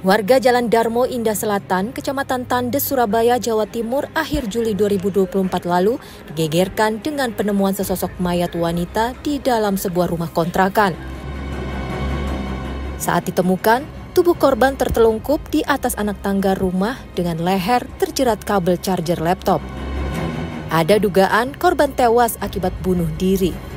Warga Jalan Darmo Indah Selatan, Kecamatan Tandes, Surabaya, Jawa Timur, akhir Juli 2024 lalu digegerkan dengan penemuan sesosok mayat wanita di dalam sebuah rumah kontrakan. Saat ditemukan, tubuh korban tertelungkup di atas anak tangga rumah dengan leher terjerat kabel charger laptop. Ada dugaan korban tewas akibat bunuh diri.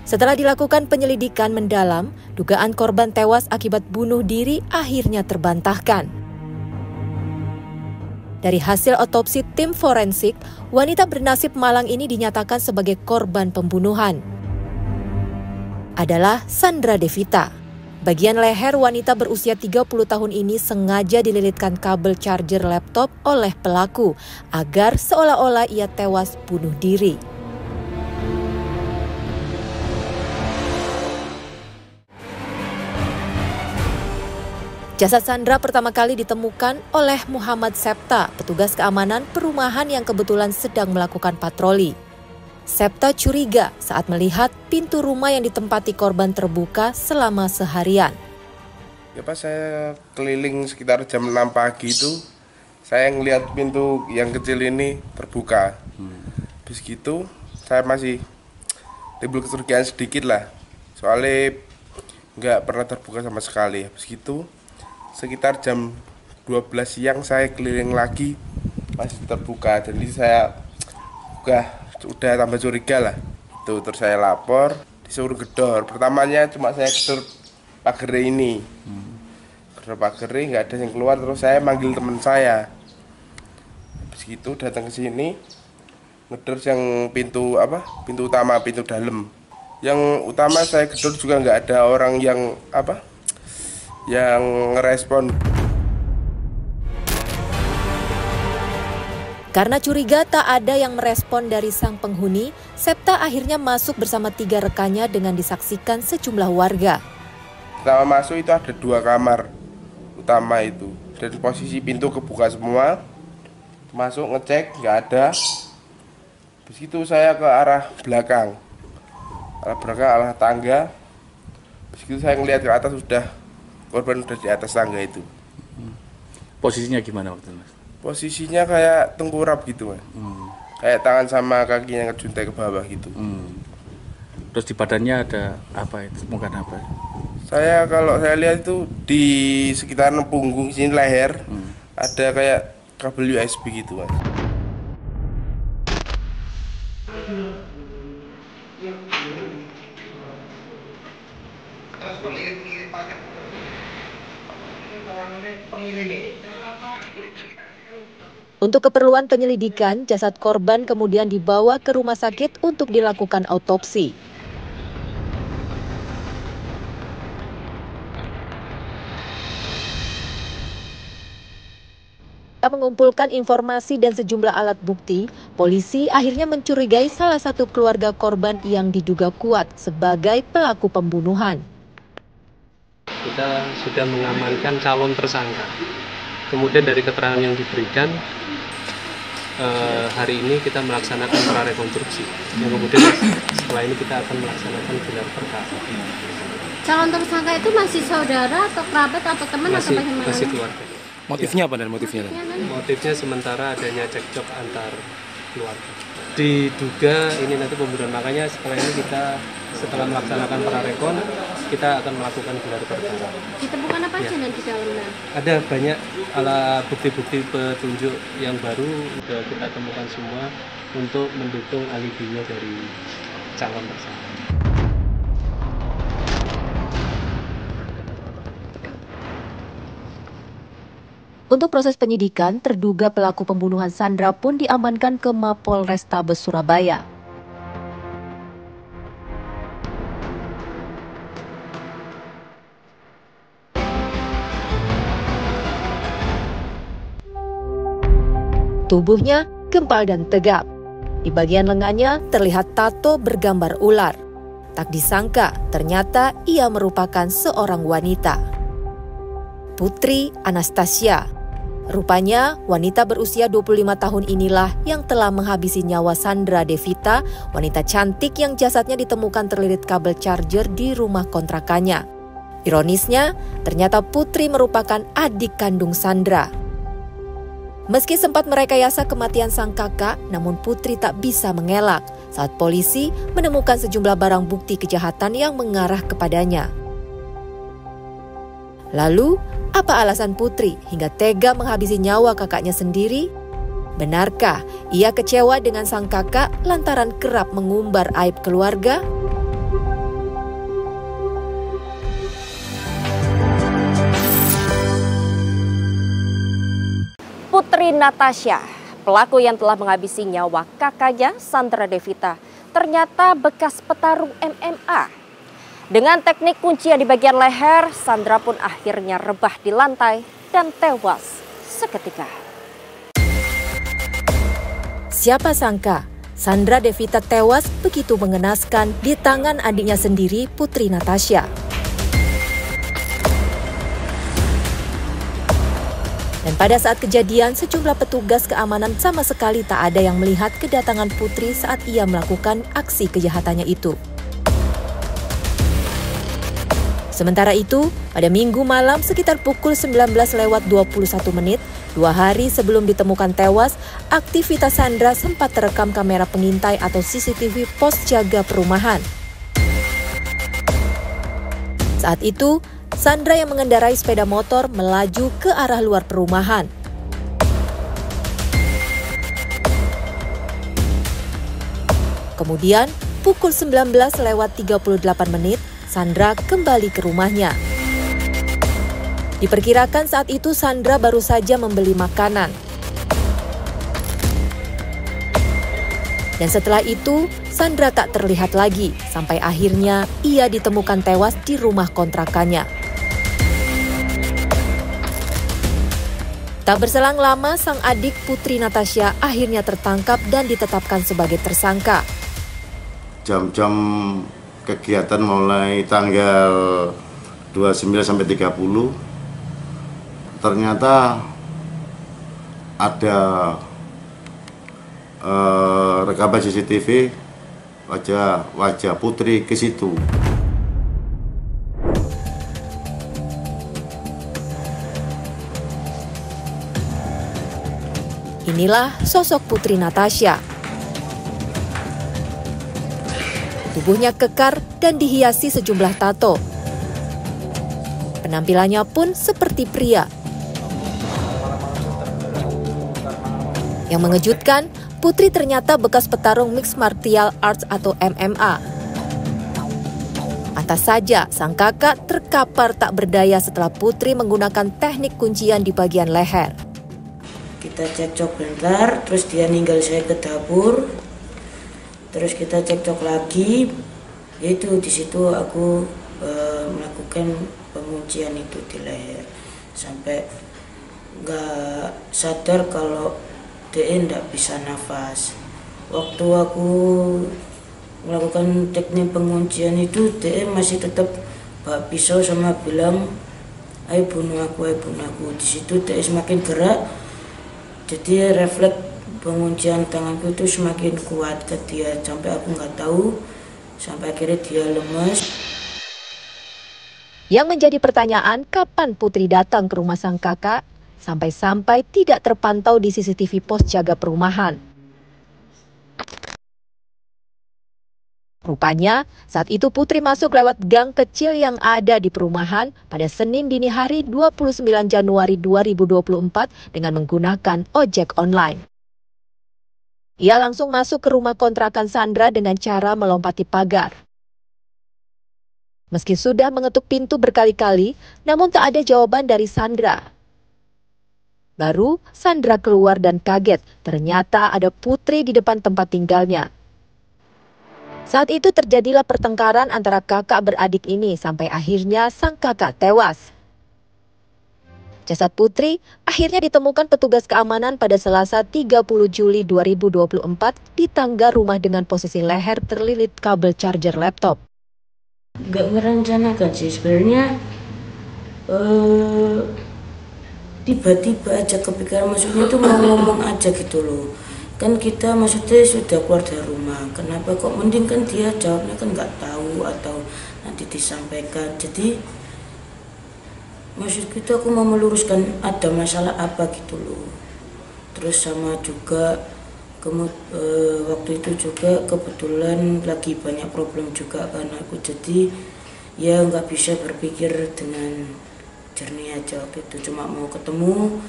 Setelah dilakukan penyelidikan mendalam, dugaan korban tewas akibat bunuh diri akhirnya terbantahkan. Dari hasil otopsi tim forensik, wanita bernasib malang ini dinyatakan sebagai korban pembunuhan. Adalah Sandra Devita. Bagian leher wanita berusia 30 tahun ini sengaja dililitkan kabel charger laptop oleh pelaku agar seolah-olah ia tewas bunuh diri. Jasad Sandra pertama kali ditemukan oleh Muhammad Septa, petugas keamanan perumahan yang kebetulan sedang melakukan patroli. Septa curiga saat melihat pintu rumah yang ditempati korban terbuka selama seharian. Ya pas saya keliling sekitar jam 6 pagi itu, saya ngelihat pintu yang kecil ini terbuka. Habis gitu, saya masih timbul kecurigaan sedikit lah, soalnya nggak pernah terbuka sama sekali. Habis gitu, sekitar jam 12 siang saya keliling lagi, masih terbuka. Jadi saya udah tambah curiga lah. Terus saya lapor, disuruh gedor. Pertamanya cuma saya gedor pagar ini. Gedor pagar nggak ada yang keluar, terus saya manggil teman saya. Habis gitu datang ke sini, ngedor yang pintu utama, pintu dalam. Yang utama saya gedor juga nggak ada orang yang yang ngerespon. Karena curiga tak ada yang merespon dari sang penghuni, Septa akhirnya masuk bersama 3 rekannya dengan disaksikan sejumlah warga. Pertama masuk itu ada 2 kamar utama itu, dan posisi pintu kebuka semua. Masuk ngecek nggak ada. Habis itu saya ke arah belakang, arah tangga. Habis itu saya ngelihat ke atas, korban udah di atas tangga itu. Posisinya gimana waktu itu, Mas? Posisinya kayak tengkurap gitu, Mas. Kayak tangan sama kakinya ngejuntai ke bawah gitu. Terus di badannya ada apa itu? Mungkin apa? Kalau saya lihat itu di sekitaran punggung sini, leher, ada kayak kabel USB gitu, Mas. Untuk keperluan penyelidikan, jasad korban kemudian dibawa ke rumah sakit untuk dilakukan autopsi. Mengumpulkan informasi dan sejumlah alat bukti, polisi akhirnya mencurigai salah satu keluarga korban yang diduga kuat sebagai pelaku pembunuhan. Kita sudah mengamankan calon tersangka. Kemudian dari keterangan yang diberikan, hari ini kita melaksanakan prarekonstruksi. Dan kemudian setelah ini kita akan melaksanakan gelar perkara. Calon tersangka itu masih saudara atau kerabat atau teman atau bagaimana? Masih keluarga. Motifnya apa dan motifnya? Motifnya sementara adanya cekcok antar keluarga. Diduga ini nanti pembunuhan, makanya setelah melaksanakan prarekon, kita akan melakukan gelar perkara. Ditemukan apa aja nanti dalamnya? Ada banyak bukti-bukti petunjuk yang baru sudah kita temukan semua untuk mendukung alibinya dari calon tersangka. Untuk proses penyidikan, terduga pelaku pembunuhan Sandra pun diamankan ke Mapolrestabes Surabaya. Tubuhnya gempal dan tegap. Di bagian lengannya terlihat tato bergambar ular. Tak disangka, ternyata ia merupakan seorang wanita. Putri Anastasia. Rupanya, wanita berusia 25 tahun inilah yang telah menghabisi nyawa Sandra Devita, wanita cantik yang jasadnya ditemukan terlilit kabel charger di rumah kontrakannya. Ironisnya, ternyata Putri merupakan adik kandung Sandra. Meski sempat merekayasa kematian sang kakak, namun Putri tak bisa mengelak saat polisi menemukan sejumlah barang bukti kejahatan yang mengarah kepadanya. Lalu, apa alasan Putri hingga tega menghabisi nyawa kakaknya sendiri? Benarkah ia kecewa dengan sang kakak lantaran kerap mengumbar aib keluarga? Putri Natasha, pelaku yang telah menghabisi nyawa kakaknya Sandra Devita, ternyata bekas petarung MMA. Dengan teknik kuncian di bagian leher, Sandra pun akhirnya rebah di lantai dan tewas seketika. Siapa sangka Sandra Devita tewas begitu mengenaskan di tangan adiknya sendiri, Putri Natasha. Dan pada saat kejadian, sejumlah petugas keamanan sama sekali tak ada yang melihat kedatangan Putri saat ia melakukan aksi kejahatannya itu. Sementara itu, pada Minggu malam sekitar pukul 19:21, 2 hari sebelum ditemukan tewas, aktivitas Sandra sempat terekam kamera pengintai atau CCTV pos jaga perumahan. Saat itu, Sandra yang mengendarai sepeda motor melaju ke arah luar perumahan. Kemudian, pukul 19:38, Sandra kembali ke rumahnya. Diperkirakan saat itu Sandra baru saja membeli makanan. Dan setelah itu, Sandra tak terlihat lagi sampai akhirnya ia ditemukan tewas di rumah kontrakannya. Tak berselang lama, sang adik Putri Natasha akhirnya tertangkap dan ditetapkan sebagai tersangka. Jam-jam kegiatan mulai tanggal 29 sampai 30, ternyata ada rekaman CCTV wajah Putri ke situ. Inilah sosok Putri Natasha. Tubuhnya kekar dan dihiasi sejumlah tato. Penampilannya pun seperti pria. Yang mengejutkan, Putri ternyata bekas petarung Mixed Martial Arts atau MMA. Pantas saja sang kakak terkapar tak berdaya setelah Putri menggunakan teknik kuncian di bagian leher. Kita cekcok bentar, terus dia ninggal saya ke dapur, terus kita cekcok lagi, yaitu di situ aku melakukan penguncian itu di leher sampai nggak sadar kalau dia nggak bisa nafas. Waktu aku melakukan teknik penguncian itu, dia masih tetap bawa pisau sama bilang, ayo bunuh aku, ayo bunuh aku. Di situ dia semakin gerak. Jadi refleks penguncian tanganku itu semakin kuat ke dia sampai aku nggak tahu, sampai akhirnya dia lemas. Yang menjadi pertanyaan, kapan Putri datang ke rumah sang kakak sampai-sampai tidak terpantau di CCTV pos jaga perumahan. Rupanya, saat itu Putri masuk lewat gang kecil yang ada di perumahan pada Senin dini hari 29 Januari 2024 dengan menggunakan ojek online. Ia langsung masuk ke rumah kontrakan Sandra dengan cara melompati pagar. Meski sudah mengetuk pintu berkali-kali, namun tak ada jawaban dari Sandra. Baru Sandra keluar dan kaget, ternyata ada Putri di depan tempat tinggalnya. Saat itu terjadilah pertengkaran antara kakak beradik ini sampai akhirnya sang kakak tewas. Jasad Putri akhirnya ditemukan petugas keamanan pada Selasa 30 Juli 2024 di tangga rumah dengan posisi leher terlilit kabel charger laptop. Gak merencanakan sih sebenarnya, tiba-tiba aja kepikiran, maksudnya tuh mau ngomong aja gitu loh. Kan kita maksudnya sudah keluar dari rumah, kenapa kok mending kan dia jawabnya kan nggak tahu atau nanti disampaikan. Jadi Maksudku itu aku mau meluruskan ada masalah apa gitu loh. Terus sama juga waktu itu juga kebetulan lagi banyak problem juga kan aku, jadi ya nggak bisa berpikir dengan jernih aja waktu itu, cuma mau ketemu.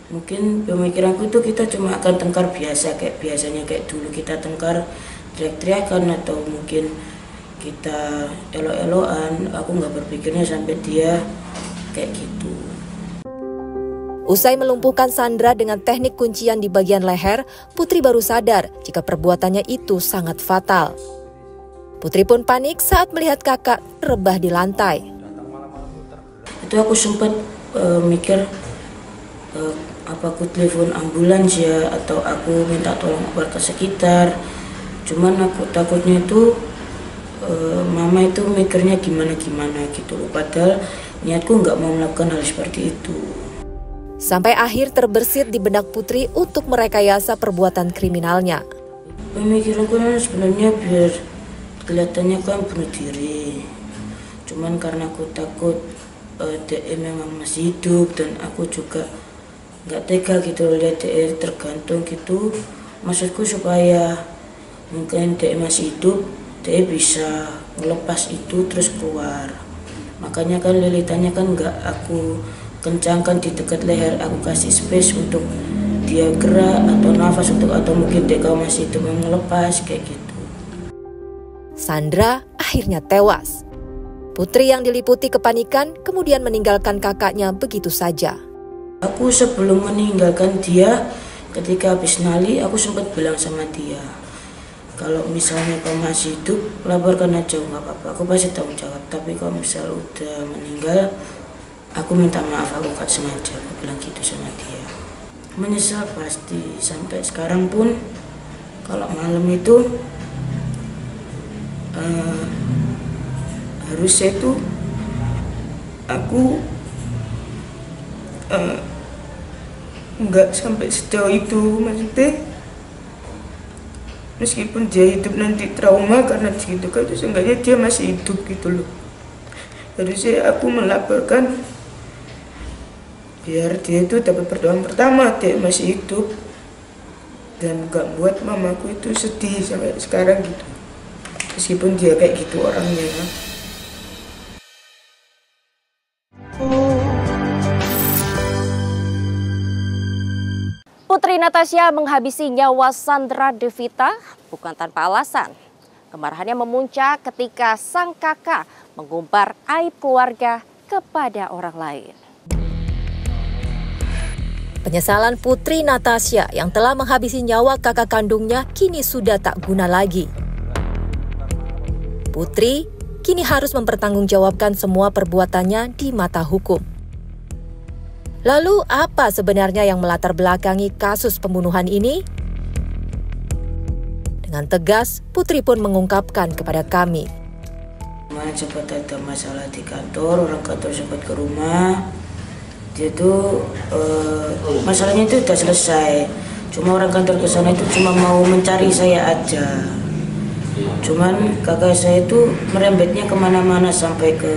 Mungkin pemikiranku itu kita cuma akan tengkar biasa kayak biasanya, kayak dulu kita tengkar teriak-teriakan atau mungkin kita elok-elokan. Aku nggak berpikirnya sampai dia kayak gitu. Usai melumpuhkan Sandra dengan teknik kuncian di bagian leher, Putri baru sadar jika perbuatannya itu sangat fatal. Putri pun panik saat melihat kakak rebah di lantai. Itu aku sempat mikir apa aku telepon ambulans ya, atau aku minta tolong warga sekitar. Cuman aku takutnya itu mama itu mikirnya gimana-gimana gitu loh. Padahal niatku nggak mau melakukan hal seperti itu. Sampai akhir terbersit di benak Putri untuk merekayasa perbuatan kriminalnya. Pemikiranku sebenarnya biar kelihatannya kan bunuh diri. Cuman karena aku takut DE memang masih hidup dan aku juga nggak tega gitu lihat DE tergantung gitu. Maksudku supaya mungkin DE masih hidup, DE bisa ngelepas itu terus keluar. Makanya kan lilitannya kan nggak aku kencangkan di dekat leher, aku kasih space untuk dia gerak atau nafas atau mungkin DE kalau masih hidup ngelepas kayak gitu. Sandra akhirnya tewas. Putri yang diliputi kepanikan kemudian meninggalkan kakaknya begitu saja. Aku sebelum meninggalkan dia, ketika habis nali, aku sempat bilang sama dia, kalau misalnya kau masih hidup, laporkan aja, nggak apa-apa, aku pasti tanggung jawab. Tapi kalau misal udah meninggal, aku minta maaf, aku gak sengaja, aku bilang gitu sama dia. Menyesal pasti, sampai sekarang pun, kalau malam itu, harusnya itu, aku nggak sampai sejauh itu, maksudnya meskipun dia hidup nanti trauma karena gitu kan, itu seenggaknya dia masih hidup gitu loh. Harusnya aku melaporkan biar dia itu dapat pertolongan pertama, dia masih hidup, dan nggak buat mamaku itu sedih sampai sekarang gitu, meskipun dia kayak gitu orangnya. Putri Natasha menghabisi nyawa Sandra Devita bukan tanpa alasan. Kemarahannya memuncak ketika sang kakak mengumbar aib keluarga kepada orang lain. Penyesalan Putri Natasha yang telah menghabisi nyawa kakak kandungnya kini sudah tak guna lagi. Putri kini harus mempertanggungjawabkan semua perbuatannya di mata hukum. Lalu apa sebenarnya yang melatar belakangi kasus pembunuhan ini? Dengan tegas, Putri pun mengungkapkan kepada kami. Kemarin sempat ada masalah di kantor, orang kantor sempat ke rumah. Dia tuh masalahnya itu udah selesai. Cuma orang kantor ke sana itu cuma mau mencari saya aja. Cuman kakak saya itu merembetnya kemana-mana sampai ke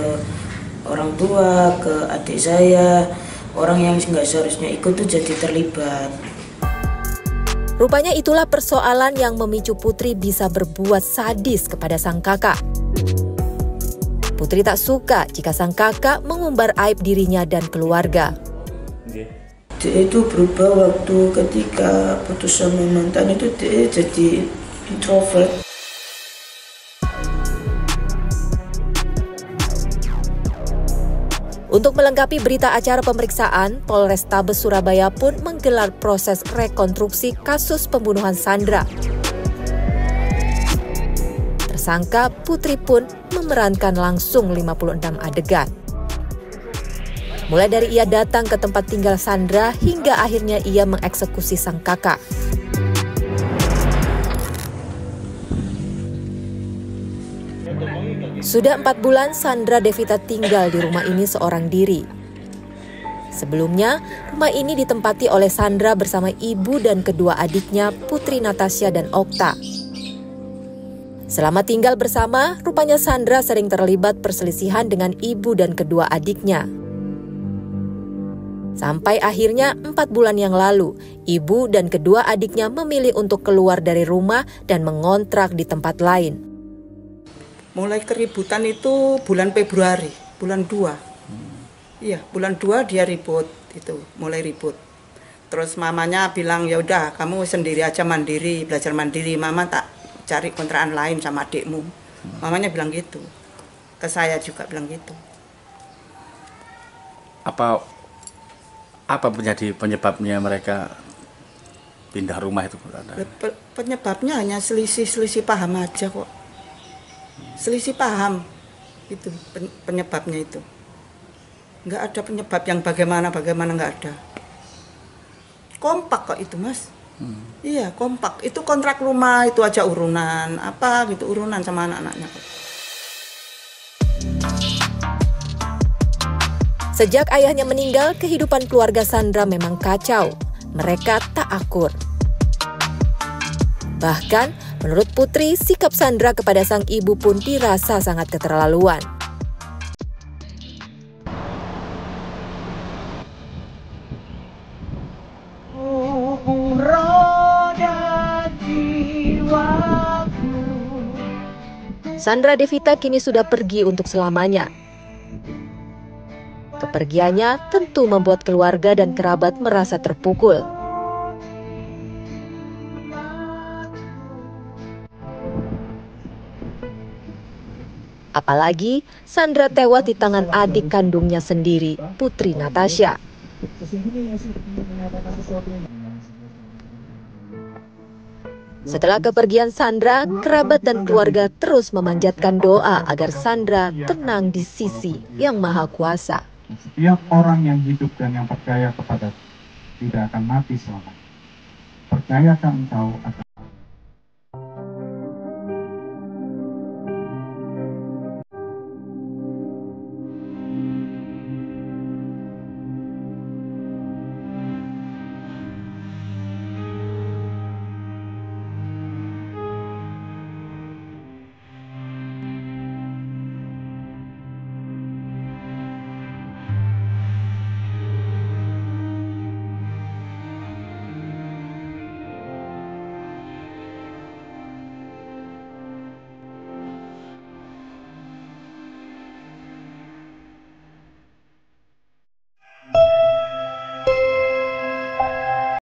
orang tua, ke adik saya. Orang yang nggak seharusnya ikut tuh jadi terlibat. Rupanya itulah persoalan yang memicu Putri bisa berbuat sadis kepada sang kakak. Putri tak suka jika sang kakak mengumbar aib dirinya dan keluarga. Dia itu berubah waktu ketika putus sama mantan itu, dia jadi introvert. Untuk melengkapi berita acara pemeriksaan, Polrestabes Surabaya pun menggelar proses rekonstruksi kasus pembunuhan Sandra. Tersangka Putri pun memerankan langsung 56 adegan. Mulai dari ia datang ke tempat tinggal Sandra hingga akhirnya ia mengeksekusi sang kakak. Sudah 4 bulan Sandra Devita tinggal di rumah ini seorang diri. Sebelumnya, rumah ini ditempati oleh Sandra bersama ibu dan kedua adiknya Putri Natasha dan Okta. Selama tinggal bersama, rupanya Sandra sering terlibat perselisihan dengan ibu dan kedua adiknya. Sampai akhirnya 4 bulan yang lalu, ibu dan kedua adiknya memilih untuk keluar dari rumah dan mengontrak di tempat lain. Mulai keributan itu bulan Februari, bulan 2. Iya, bulan 2 dia ribut itu, mulai ribut. Terus mamanya bilang, ya udah kamu sendiri aja mandiri, belajar mandiri, mama tak cari kontrakan lain sama adikmu. Mamanya bilang gitu. Ke saya juga bilang gitu. Apa menjadi penyebabnya mereka pindah rumah itu? Penyebabnya hanya selisih paham aja kok. Selisih paham itu penyebabnya itu. Nggak ada penyebab yang bagaimana nggak ada. Kompak kok itu, Mas. Iya, kompak. Itu kontrak rumah itu aja urunan apa gitu, urunan sama anak-anaknya kok. Sejak ayahnya meninggal, kehidupan keluarga Sandra memang kacau. Mereka tak akur. Bahkan, menurut Putri, sikap Sandra kepada sang ibu pun dirasa sangat keterlaluan. Sandra Devita kini sudah pergi untuk selamanya. Kepergiannya tentu membuat keluarga dan kerabat merasa terpukul. Apalagi Sandra tewas di tangan adik kandungnya sendiri, Putri Natasha. Setelah kepergian Sandra, kerabat dan keluarga terus memanjatkan doa agar Sandra tenang di sisi Yang Maha Kuasa. Setiap orang yang hidup dan yang percaya kepada tidak akan mati selamanya. Percayakan engkau akan